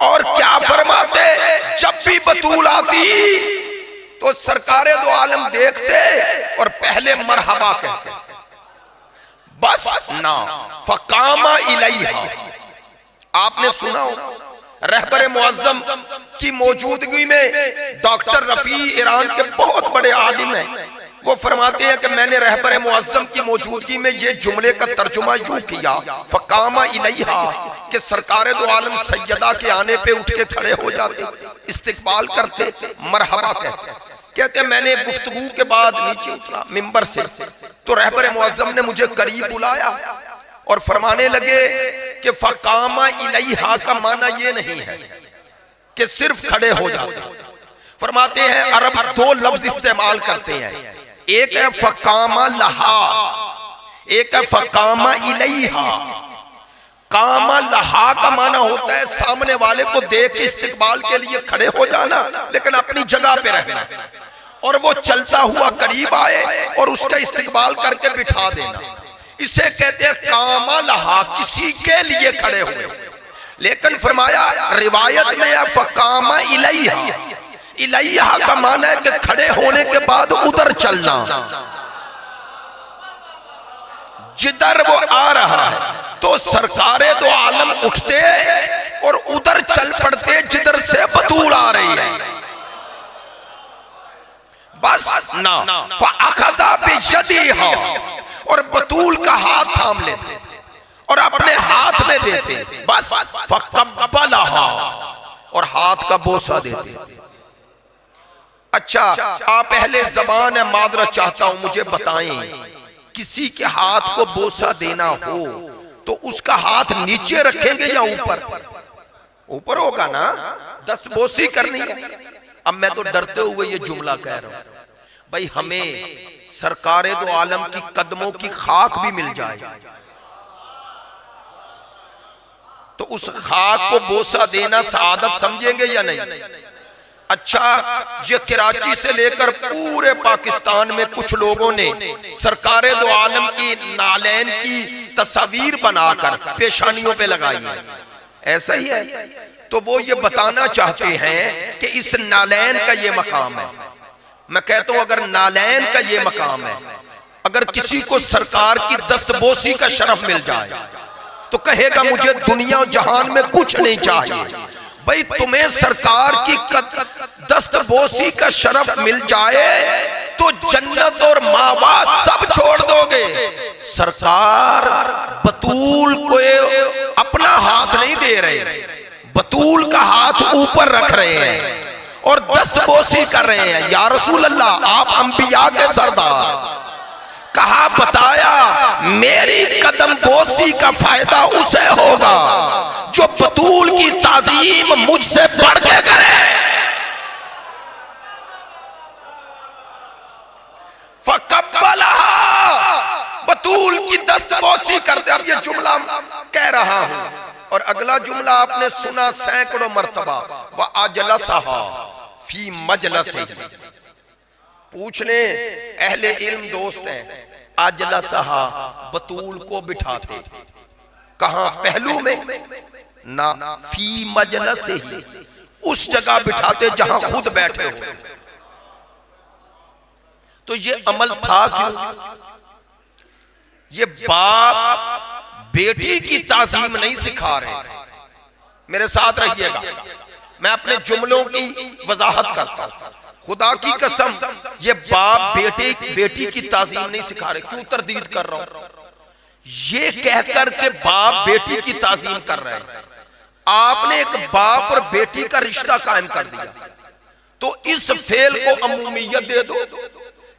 और क्या फरमाते, जब भी बतूल आती तो सरकारे दो आलम देखते और पहले मरहबा कहते, बस ना फकामा इलैहा। आपने सुना हो रहबर मुअज्जम की मौजूदगी में डॉक्टर रफी ईरान के बहुत बड़े आलिम हैं, वो फरमाते हैं कि मैंने रहबर मुअज्जम की मौजूदगी में ये जुमले का तर्जुमा यूं किया, फकामा इलैहा, कि सरकारे दो आलम सैयदा के आने पे उठ के खड़े हो जाते, इस्तिकबाल करते, मरहबा कहते मैंने गुफ्तगू के बाद नीचे उतरा मिंबर से, तो रहबर मुअज्जम ने मुझे करीब बुलाया और फरमाने लगे कि फकामा इलैहा का माना ये नहीं है कि सिर्फ खड़े हो जाते। फरमाते हैं अरब दो लफ्ज इस्तेमाल करते हैं, एक है फकामा लहा, एक है फकामा इलैहा। कामा लहा का माना होता है सामने वाले को देख के इस्तिकबाल के लिए खड़े हो जाना, लेकिन अपनी जगह पे रहना, और वो चलता हुआ करीब आए और उसका इस्तिकबाल करके बिठा देना, इसे कहते हैं कामा लहा, किसी के लिए खड़े हुए। लेकिन फरमाया रिवायत में है फकामा इलैहा, इलैहा का माना है कि खड़े होने के बाद उधर चलना, जिधर वो आ रहा है तो सरकारे दो आलम उठते और उधर चल पड़ते जिधर से बतूल आ रही है, बस ना फअखज़ा बियदिहा, और बतूल का हाथ थाम लेते और अपने हाथ में देते, बस फक़ब्बलहा, और हाथ का बोसा देते। अच्छा, आप अहले ज़बान है, मादरत चाहता हूं मुझे बताएं, किसी के हाथ को बोसा देना हो तो उसका हाथ नीचे रखेंगे या ऊपर? ऊपर होगा ना, दस्तबोसी करनी है। अब मैं तो डरते हुए ये जुमला कह रहा हूं, भाई हमें सरकारे दो आलम की कदमों की खाक भी मिल जाए तो उस खाक को बोसा देना सआदत समझेंगे या नहीं? अच्छा, ये कराची से लेकर पूरे पाकिस्तान में कुछ लोगों ने सरकारे दो आलम की नालैन की तस्वीर बनाकर पेशानियों पे लगाई है, ऐसा ही है। तो वो ये बताना चाहते हैं कि इस नालैन का ये मकाम है। मैं कहता हूं अगर नालैन का ये मकाम है, अगर किसी को सरकार की दस्तबोसी का शरफ मिल जाए तो कहेगा मुझे दुनिया और जहान में कुछ नहीं चाहिए। भाई तुम्हें सरकार की दस्तबोसी का शरफ मिल जाए तो जन्नत और मावात सब छोड़ दोगे। सरकार बतूल को अपना हाथ नहीं दे रहे, बतूल का हाथ ऊपर रख रहे हैं और दस्तबोसी कर रहे हैं। या रसूल अल्लाह, आप अंबिया के सरदार, कहा बताया मेरी कदम बोसी का फायदा उसे होगा जो बतूल की ताजीम मुझसे बढ़ के करे। फक़ब्बलहा, बतूल की दस्तबोसी करते। अब ये जुमला कह रहा हूं और अगला जुमला आपने सुना सैकड़ों मर्तबा, व अजलसहा फी मजलसिही। पूछ ले अहले इल्म दोस्त हैं, अजलसहा बतूल को बिठाते कहां? पहलू में ना, फी मजलसिही, उस जगह बिठाते जहां खुद बैठे हो। तो ये अमल था क्यों? ये बाप बेटी की ताजीम नहीं सिखा रहे। मेरे साथ रहिएगा, मैं अपने जुमलों की वजाहत करता हूं। खुदा की कसम, ये बाप बेटी की ताजीम नहीं सिखा रहे। क्यों तरदीद कर रहा हूं? ये कहकर के बाप बेटी की ताजीम कर रहे हैं। आपने एक बाप और बेटी का रिश्ता कायम कर दिया, तो इस फेल को अमूमियत दे दो,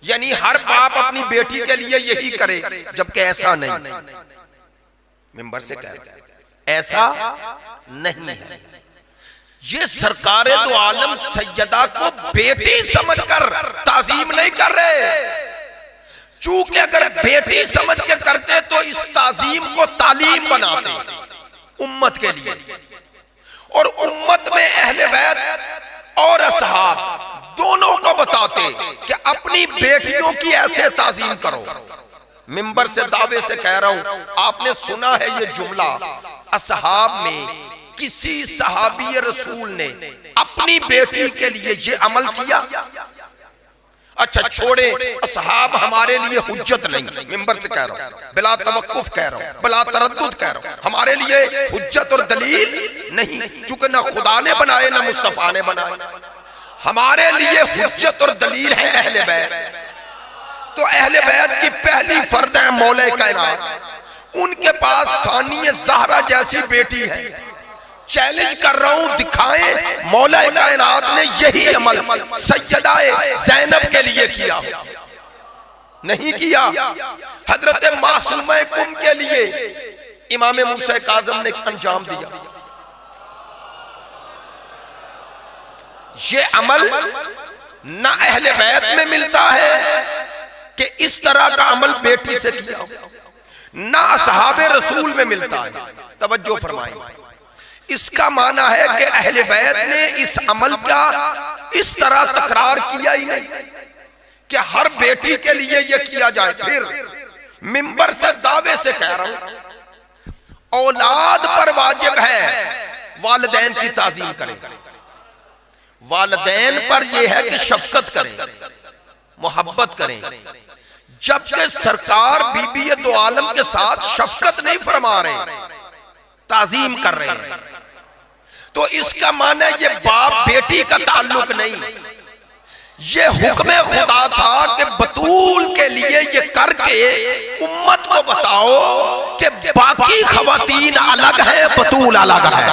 यानी हर बाप अपनी बेटी के लिए यही करे, जबकि ऐसा नहीं। मिंबर से कह रहे ऐसा नहीं है। ये सरकारे दो आलम सैयदा को बेटी समझकर ताजीम नहीं कर रहे, चूंकि अगर बेटी समझ के करते तो इस ताजीम को तालीम बनाते उम्मत के लिए, और उम्मत में अहले बैत और असहाब दोनों को बताते कि अपनी बेटियों की ऐसे ताजीम करो। मिंबर से दावे से कह रहा हूं, आपने सुना है ये जुमला असहाब में किसी सहाबी रसूल ने अपनी बेटी के लिए ये अमल किया? अच्छा छोड़े, असहाब हमारे लिए हुज्जत नहीं, मिंबर से कह रहा हूं, बिला तवक्कुफ कह रहा हूं, बिला तरद्दुद कह रहा हूं, हमारे लिए हुज्जत और दलील नहीं, चूंकि ना खुदा ने बनाए ना मुस्तफा ने बनाए। हमारे लिए हुज्जत और दलील है अहले बैत। तो अहले बैत की पहली फर्द है मौला कायनात, उनके पास सानिया ज़हरा जैसी बेटी है। चैलेंज कर रहा हूं, दिखाएं मौला कायनात ने यही अमल सैयदाए ज़ैनब के लिए किया? नहीं किया। हजरत मासूमा कुम के लिए इमाम मूसा काज़म ने अंजाम दिया। ये अमल ना अहले बैत में मिलता है कि इस तरह का अमल बेटी से किया, ना असहाबे रसूल में मिलता है। तवज्जो फरमाएं, इसका माना है कि अहले बैत ने इस अमल का इस तरह तकरार किया ही नहीं कि हर बेटी के लिए यह किया जाए। फिर मिंबर से दावे से कह रहा हूं, औलाद पर वाजिब है वालिदैन की ताज़ीम करें। वालिदैन पर यह है कि शफकत करें, मोहब्बत करें, जबकि सरकार बीबी दो आलम के साथ शफकत नहीं फरमा रहे, ताज़ीम कर रहे हैं। तो इसका माना ये बाप बेटी का ताल्लुक नहीं, ये हुक्म खुदा था कि बतूल के लिए ये करके उम्मत को बताओ कि बाकी खवातीन अलग है, बतूल अलग है।